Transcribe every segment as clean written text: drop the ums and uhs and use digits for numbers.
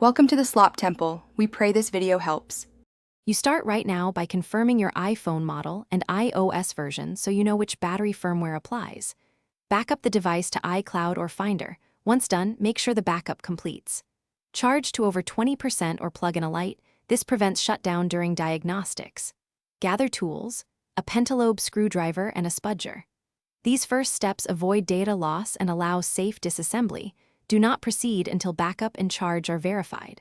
Welcome to the Slop Temple. We pray this video helps. You start right now by confirming your iPhone model and iOS version so you know which battery firmware applies. Back up the device to iCloud or Finder. Once done, make sure the backup completes. Charge to over 20% or plug in a light. This prevents shutdown during diagnostics. Gather tools, a pentalobe screwdriver and a spudger. These first steps avoid data loss and allow safe disassembly. Do not proceed until backup and charge are verified.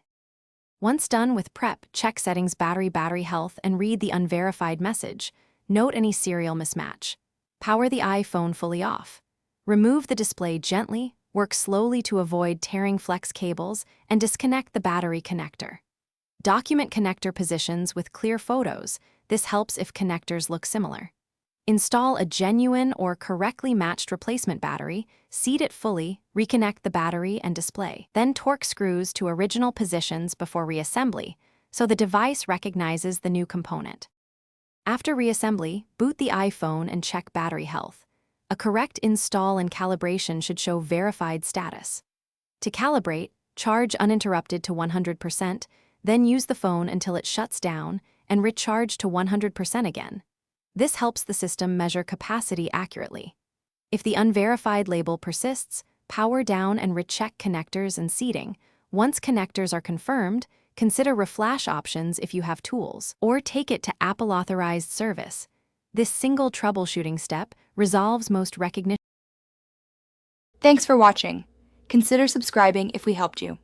Once done with prep, check settings battery health and read the unverified message. Note any serial mismatch. Power the iPhone fully off. Remove the display gently, work slowly to avoid tearing flex cables, and disconnect the battery connector. Document connector positions with clear photos. This helps if connectors look similar. Install a genuine or correctly matched replacement battery, seat it fully, reconnect the battery and display. Then torque screws to original positions before reassembly, so the device recognizes the new component. After reassembly, boot the iPhone and check battery health. A correct install and calibration should show verified status. To calibrate, charge uninterrupted to 100%, then use the phone until it shuts down and recharge to 100% again. This helps the system measure capacity accurately. If the unverified label persists, power down and recheck connectors and seating. Once connectors are confirmed, consider reflash options if you have tools, or take it to Apple-authorized service. This single troubleshooting step resolves most recognition. Thanks for watching. Consider subscribing if we helped you.